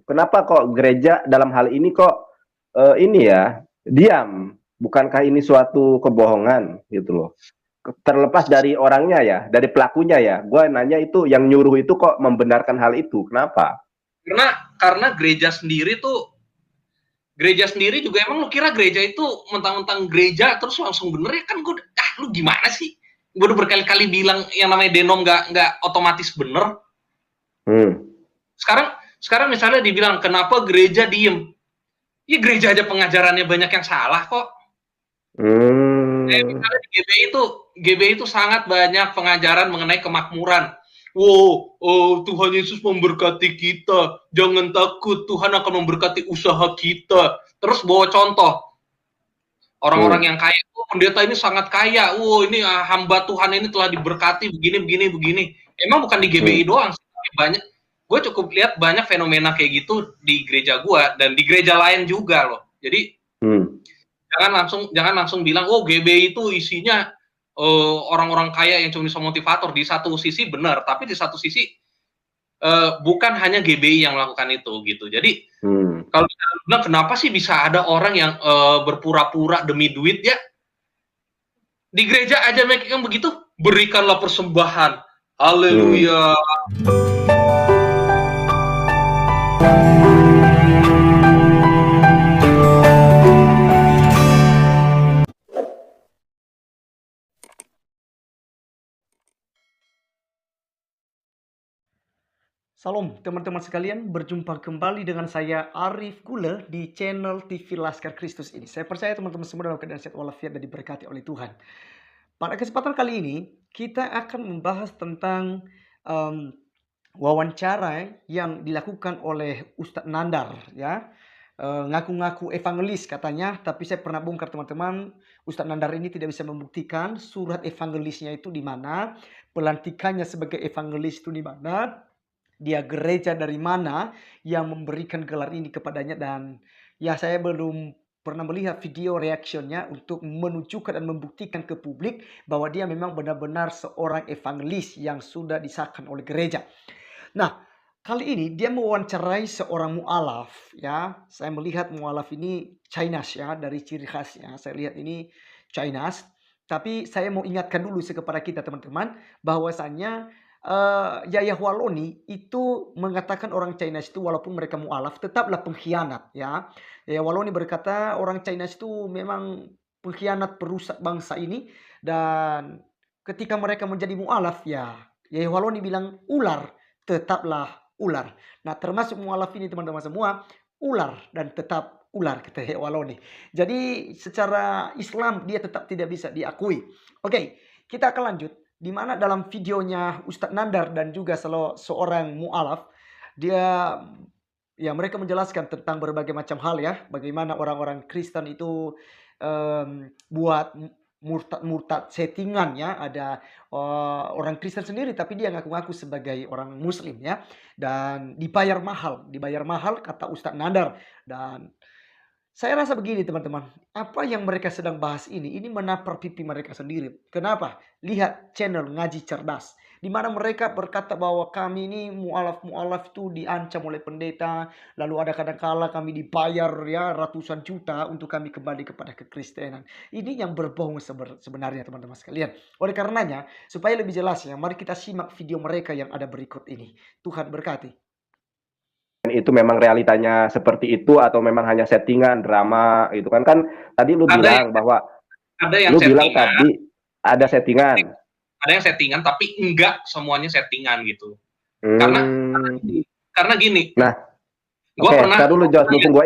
Kenapa kok gereja dalam hal ini kok ini ya diam? Bukankah ini suatu kebohongan gitu loh? Terlepas dari orangnya ya, dari pelakunya ya. Gue nanya itu yang nyuruh itu kok membenarkan hal itu? Kenapa? Karena gereja sendiri juga emang lu kira gereja itu mentang-mentang gereja terus langsung bener ya kan gue lu gimana sih? Gue udah berkali-kali bilang yang namanya denom nggak otomatis bener. Sekarang misalnya dibilang kenapa gereja diem? Ya gereja aja pengajarannya banyak yang salah kok. Misalnya di GBI itu sangat banyak pengajaran mengenai kemakmuran. Tuhan Yesus memberkati kita. Jangan takut, Tuhan akan memberkati usaha kita. Terus bawa contoh. Orang-orang yang kaya, pendeta ini sangat kaya. Ini hamba Tuhan ini telah diberkati begini. Emang bukan di GBI doang sih. Banyak. Gue cukup lihat banyak fenomena kayak gitu di gereja gue dan di gereja lain juga loh. Jadi jangan langsung bilang GBI itu isinya orang-orang kaya yang cuma bisa motivator. Di satu sisi benar, tapi di satu sisi bukan hanya GBI yang melakukan itu gitu. Jadi kalau kita bilang kenapa sih bisa ada orang yang berpura-pura demi duit ya? Di gereja aja mereka yang begitu, berikanlah persembahan. Haleluya. Salam teman-teman sekalian, berjumpa kembali dengan saya Arif Gula di channel TV Laskar Kristus ini. Saya percaya teman-teman semua dalam keadaan sehat walafiat dan diberkati oleh Tuhan. Pada kesempatan kali ini kita akan membahas tentang wawancara yang dilakukan oleh Ustadz Nandar ya. Ngaku-ngaku evangelis katanya, tapi saya pernah bongkar teman-teman, Ustadz Nandar ini tidak bisa membuktikan surat evangelisnya itu di mana, pelantikannya sebagai evangelis itu di mana, dia gereja dari mana yang memberikan gelar ini kepadanya, dan ya saya belum pernah melihat video reactionnya untuk menunjukkan dan membuktikan ke publik bahwa dia memang benar-benar seorang evangelis yang sudah disahkan oleh gereja. Nah, kali ini dia mewawancarai seorang mu'alaf ya. Saya melihat mu'alaf ini Chinese ya, dari ciri khasnya. Saya lihat ini Chinese. Tapi saya mau ingatkan dulu kepada kita teman-teman bahwasannya Yahya Waloni itu mengatakan orang Chinese itu walaupun mereka mu'alaf tetaplah pengkhianat ya. Yahya Waloni berkata orang Chinese itu memang pengkhianat, perusak bangsa ini, dan ketika mereka menjadi mu'alaf ya Yahya Waloni bilang ular tetaplah ular. Nah, termasuk mu'alaf ini teman-teman semua ular dan tetap ular, kata Yahya Waloni. Jadi secara Islam dia tetap tidak bisa diakui. Oke, kita akan lanjut. Di mana dalam videonya Ustadz Nandar dan juga seorang mu'alaf, dia ya mereka menjelaskan tentang berbagai macam hal ya, bagaimana orang-orang Kristen itu buat murtad settingan ya. Ada orang Kristen sendiri tapi dia ngaku-ngaku sebagai orang Muslim ya, dan dibayar mahal kata Ustadz Nandar. Dan saya rasa begini teman-teman, apa yang mereka sedang bahas ini menapar pipi mereka sendiri. Kenapa? Lihat channel Ngaji Cerdas, di mana mereka berkata bahwa kami ini mu'alaf itu diancam oleh pendeta, lalu ada kadang-kala kami dibayar ya ratusan juta untuk kami kembali kepada kekristenan. Ini yang berbohong sebenarnya teman-teman sekalian. Oleh karenanya, supaya lebih jelasnya, mari kita simak video mereka yang ada berikut ini. Tuhan berkati. Itu memang realitanya seperti itu atau memang hanya settingan drama gitu kan? Kan tadi lu bilang bahwa lu bilang tadi ada settingan. Ada yang settingan tapi enggak semuanya settingan gitu. Karena gini. Nah, gua pernah dulu Jos, mumpung gua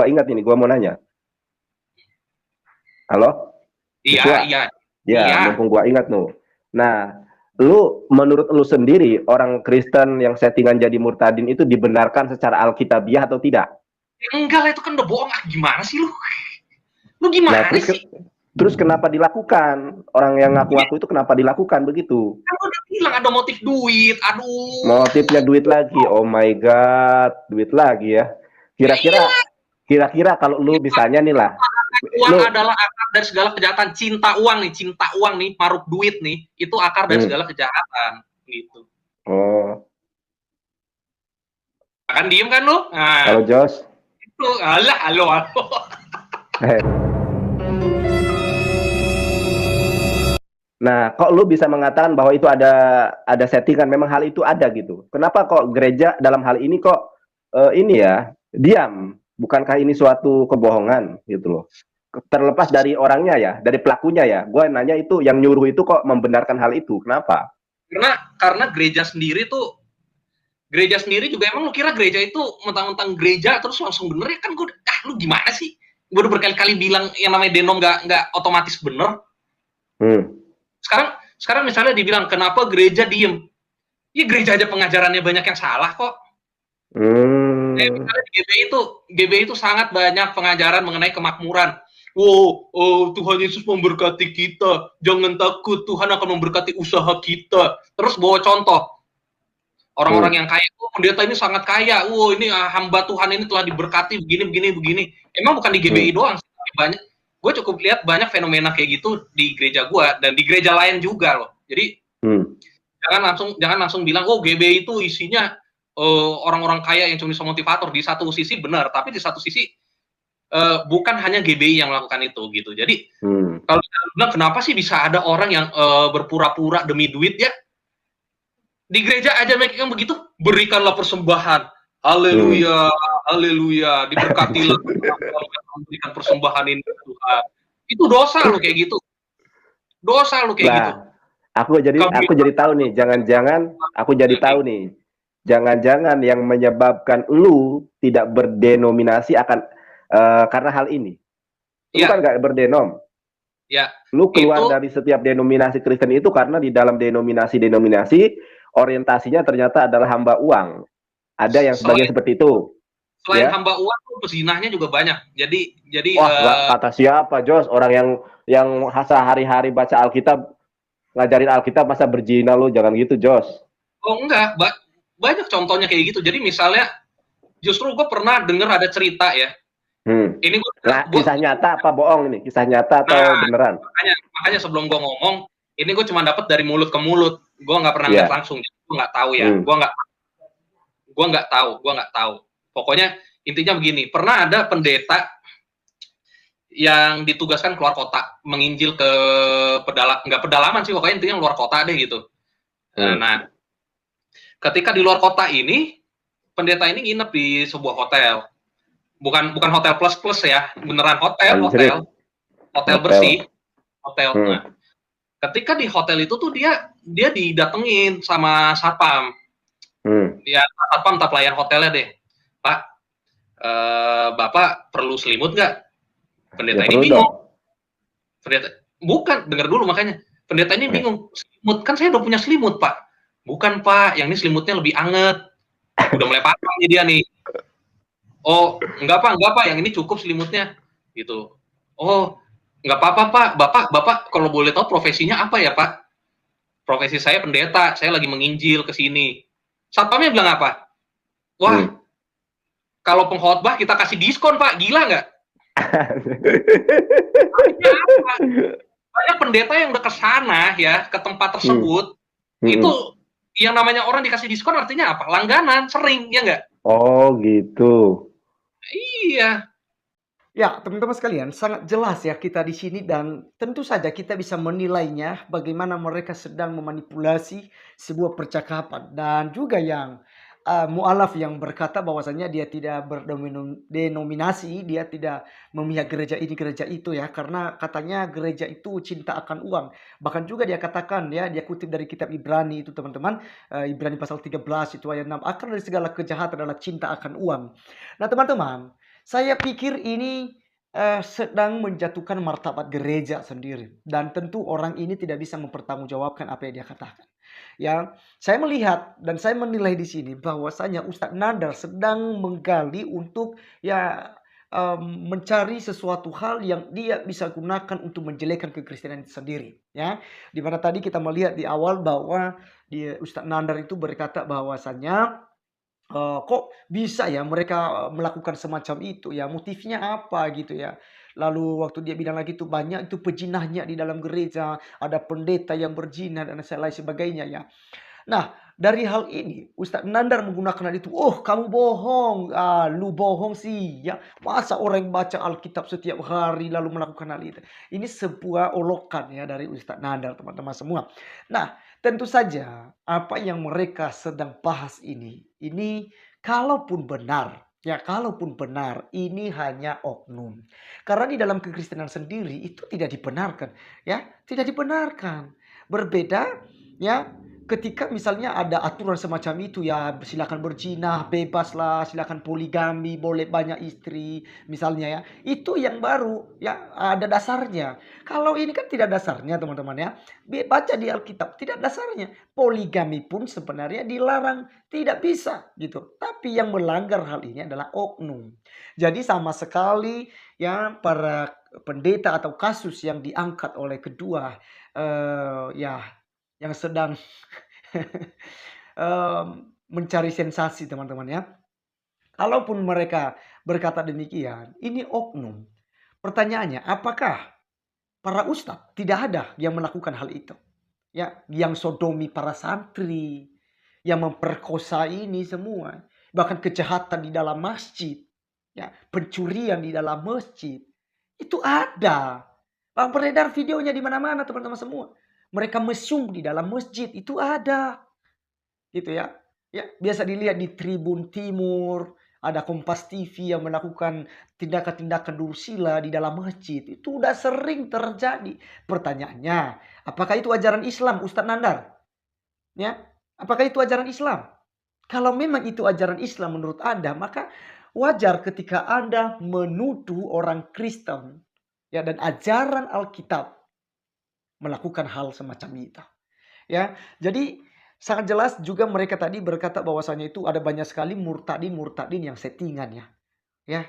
ingat ini, gua mau nanya. Halo? Iya. Mumpung gua ingat nu. Nah, menurut lu sendiri orang Kristen yang settingan jadi murtadin itu dibenarkan secara alkitabiah atau tidak? Enggak lah, itu kan udah bohong. Gimana sih lu? Lu gimana sih? Terus kenapa dilakukan? Orang yang ngaku-ngaku itu kenapa dilakukan begitu? Kan udah bilang ada motif duit. Aduh. Motifnya duit lagi. Oh my god, duit lagi ya. Kira-kira kalau lu misalnya nih lah, uang adalah akar dari segala kejahatan. Cinta uang nih, maruk duit nih, itu akar dari segala kejahatan gitu. Oh. kan diem kan lu? Halo Nah, Jos. itu alah halo. Eh, Nah, kok lu bisa mengatakan bahwa itu ada settingan? Memang hal itu ada gitu. Kenapa kok gereja dalam hal ini kok ini ya diam? Bukankah ini suatu kebohongan gitu loh? Terlepas dari orangnya ya, dari pelakunya ya. Gue nanya itu yang nyuruh itu kok membenarkan hal itu? Kenapa? Karena gereja sendiri juga emang lu kira gereja itu mentang-mentang gereja terus langsung bener ya kan gue lu gimana sih? Gue udah berkali-kali bilang yang namanya denom nggak otomatis bener. Hmm. Sekarang misalnya dibilang kenapa gereja diem? Ya gereja aja pengajarannya banyak yang salah kok. Misalnya di GBI itu sangat banyak pengajaran mengenai kemakmuran. Tuhan Yesus memberkati kita. Jangan takut, Tuhan akan memberkati usaha kita. Terus bawa contoh. Orang-orang yang kaya, pendeta ini sangat kaya. Ini hamba Tuhan ini telah diberkati begini. Emang bukan di GBI doang sih. Banyak. Gue cukup lihat banyak fenomena kayak gitu di gereja gue dan di gereja lain juga loh. Jadi jangan langsung bilang GBI itu isinya orang-orang kaya yang cuma bisa motivator. Di satu sisi benar, tapi di satu sisi bukan hanya GBI yang melakukan itu gitu. Jadi kalau kita bilang kenapa sih bisa ada orang yang berpura-pura demi duit ya? Di gereja aja mereka yang begitu, berikanlah persembahan. Haleluya, haleluya, diberkatilah memberikan persembahan ini Tuhan. Itu dosa lo kayak gitu. Dosa lo kayak gitu. Aku jadi tahu nih, jangan-jangan yang menyebabkan lu tidak berdenominasi akan karena hal ini. Lu kan nggak berdenom. Ya. Lu keluar dari setiap denominasi Kristen itu karena di dalam denominasi orientasinya ternyata adalah hamba uang. Ada yang sebagian seperti itu. Selain hamba uang, pezinahnya juga banyak. Jadi kata siapa, Jos? Orang yang sehari-hari baca Alkitab, ngajarin Alkitab masa berzina lu, jangan gitu, Jos. Oh enggak, banyak contohnya kayak gitu. Jadi misalnya, justru gue pernah dengar ada cerita ya. Ini kisah nyata apa bohong ini? Kisah nyata atau beneran? Makanya sebelum gue ngomong, ini gue cuma dapat dari mulut ke mulut. Gue nggak pernah lihat langsung. Gue nggak tahu ya. Gue nggak tahu. Pokoknya intinya begini. Pernah ada pendeta yang ditugaskan keluar kota, menginjil ke nggak pedalaman sih, pokoknya intinya luar kota deh gitu. Nah, ketika di luar kota ini, pendeta ini nginep di sebuah hotel. Bukan hotel plus ya, beneran hotel bersih, hotel. Nah, ketika di hotel itu tuh dia didatengin sama satpam. Ya, satpam tak pelayan hotelnya deh. Pak, Bapak perlu selimut nggak? Pendeta ini bingung. Dengar dulu makanya. Pendeta ini bingung. Selimut, kan saya udah punya selimut, Pak. Bukan, Pak, yang ini selimutnya lebih anget. Udah mulai pasang dia nih. Oh, enggak Pak, yang ini cukup selimutnya. Gitu. Oh, enggak apa-apa, Pak. Bapak kalau boleh tahu profesinya apa ya, Pak? Profesi saya pendeta, saya lagi menginjil ke sini. Satpamnya bilang apa? Wah, kalau pengkhotbah kita kasih diskon, Pak. Gila nggak? Banyak pendeta yang udah kesana ya, ke tempat tersebut. Itu yang namanya orang dikasih diskon artinya apa? Langganan, sering, ya nggak? Oh, gitu. Iya. Ya, teman-teman sekalian, sangat jelas ya kita di sini dan tentu saja kita bisa menilainya bagaimana mereka sedang memanipulasi sebuah percakapan dan juga yang mu'alaf yang berkata bahwasanya dia tidak berdenominasi, dia tidak memihak gereja ini gereja itu ya, karena katanya gereja itu cinta akan uang. Bahkan juga dia katakan ya, dia kutip dari kitab Ibrani itu teman-teman, Ibrani pasal 13 itu ayat 6, akar dari segala kejahatan adalah cinta akan uang. Nah teman-teman, saya pikir ini sedang menjatuhkan martabat gereja sendiri. Dan tentu orang ini tidak bisa mempertanggungjawabkan apa yang dia katakan. Ya, saya melihat dan saya menilai di sini bahwasanya Ustadz Nandar sedang menggali untuk mencari sesuatu hal yang dia bisa gunakan untuk menjelekkan kekristenan itu sendiri. Ya, dimana tadi kita melihat di awal bahwa Ustadz Nandar itu berkata bahwasanya kok bisa ya mereka melakukan semacam itu ya, motifnya apa gitu ya. Lalu waktu dia bilang lagi itu banyak itu pejinahnya di dalam gereja, ada pendeta yang berzina dan lain sebagainya ya. Nah, dari hal ini, Ustadz Nandar menggunakan hal itu. Oh, kamu bohong. Ah, lu bohong sih. Ya, masa orang yang baca Alkitab setiap hari lalu melakukan hal itu? Ini sebuah olokan ya dari Ustadz Nandar, teman-teman semua. Nah, tentu saja apa yang mereka sedang bahas ini kalaupun benar, ya kalaupun benar, ini hanya oknum. Karena di dalam kekristenan sendiri itu tidak dibenarkan, ya, tidak dibenarkan. Berbeda, ya. Ketika misalnya ada aturan semacam itu, ya silakan berzina, bebas lah, silakan poligami, boleh banyak istri, misalnya ya. Itu yang baru, ya ada dasarnya. Kalau ini kan tidak dasarnya teman-teman ya. Baca di Alkitab, tidak dasarnya. Poligami pun sebenarnya dilarang, tidak bisa gitu. Tapi yang melanggar hal ini adalah oknum. Jadi sama sekali ya para pendeta atau kasus yang diangkat oleh kedua ya yang sedang mencari sensasi teman-teman ya. Kalaupun mereka berkata demikian, ini oknum. Pertanyaannya, apakah para ustadz tidak ada yang melakukan hal itu? Ya, yang sodomi para santri, yang memperkosa ini semua, bahkan kejahatan di dalam masjid, ya, pencurian di dalam masjid, itu ada. Beredar videonya di mana-mana teman-teman semua. Mereka mesum di dalam masjid, itu ada. Gitu ya. Ya, biasa dilihat di Tribun Timur, ada Kompas TV yang melakukan tindakan-tindakan dursila di dalam masjid. Itu udah sering terjadi. Pertanyaannya, apakah itu ajaran Islam, Ustadz Nandar? Ya, apakah itu ajaran Islam? Kalau memang itu ajaran Islam menurut Anda, maka wajar ketika Anda menuduh orang Kristen ya dan ajaran Alkitab melakukan hal semacam itu. Ya, jadi sangat jelas juga mereka tadi berkata bahwasanya itu ada banyak sekali murtadin yang settingan ya. Ya.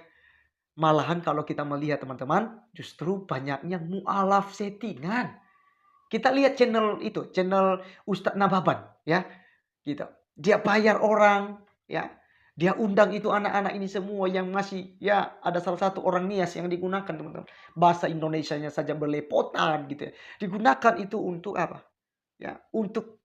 Malahan kalau kita melihat teman-teman, justru banyaknya mualaf settingan. Kita lihat channel itu, channel Ustadz Nababan ya. Gitu. Dia bayar orang ya. Dia undang itu anak-anak ini semua yang masih ya ada salah satu orang Nias yang digunakan teman-teman. Bahasa Indonesianya saja belepotan gitu ya. Digunakan itu untuk apa? Ya, untuk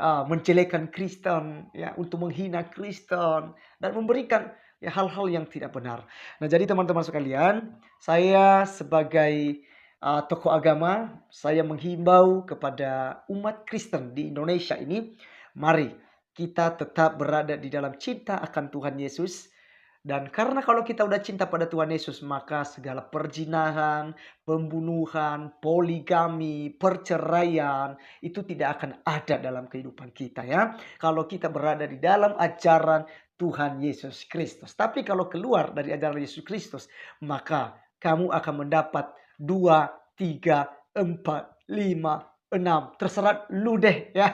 menjelekan Kristen, ya, untuk menghina Kristen dan memberikan ya hal-hal yang tidak benar. Nah, jadi teman-teman sekalian, saya sebagai tokoh agama, saya menghimbau kepada umat Kristen di Indonesia ini, mari kita tetap berada di dalam cinta akan Tuhan Yesus. Dan karena kalau kita udah cinta pada Tuhan Yesus, maka segala perzinahan, pembunuhan, poligami, perceraian, itu tidak akan ada dalam kehidupan kita ya. Kalau kita berada di dalam ajaran Tuhan Yesus Kristus. Tapi kalau keluar dari ajaran Yesus Kristus, maka kamu akan mendapat 2, 3, 4, 5, 6. Terserah lu deh ya.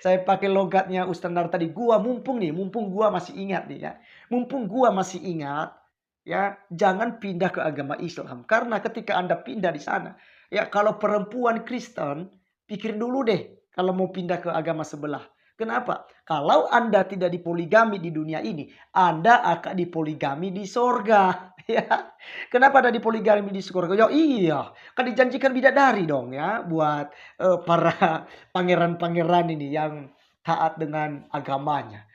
Saya pakai logatnya Ustadz Nar tadi. Mumpung gua masih ingat nih ya. Mumpung gua masih ingat, ya jangan pindah ke agama Islam. Karena ketika Anda pindah di sana, ya kalau perempuan Kristen, pikir dulu deh kalau mau pindah ke agama sebelah. Kenapa? Kalau Anda tidak dipoligami di dunia ini, Anda akan dipoligami di sorga. Ya. Kenapa ada dipoligami di sorga? Ya iya, kan dijanjikan bidadari dong ya buat para pangeran-pangeran ini yang taat dengan agamanya.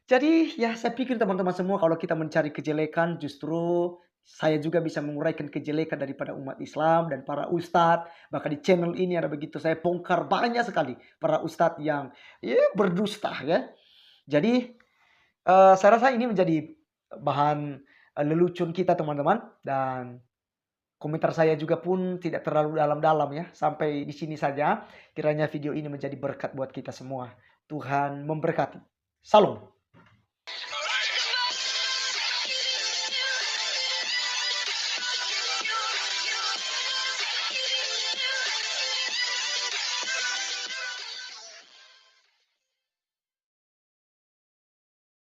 Jadi ya saya pikir teman-teman semua kalau kita mencari kejelekan justru saya juga bisa menguraikan kejelekan daripada umat Islam dan para ustadz. Bahkan di channel ini ada begitu saya bongkar banyak sekali para ustadz yang ya berdusta ya. Jadi saya rasa ini menjadi bahan lelucon kita teman-teman. Dan komentar saya juga pun tidak terlalu dalam-dalam ya. Sampai di sini saja. Kiranya video ini menjadi berkat buat kita semua. Tuhan memberkati. Salam.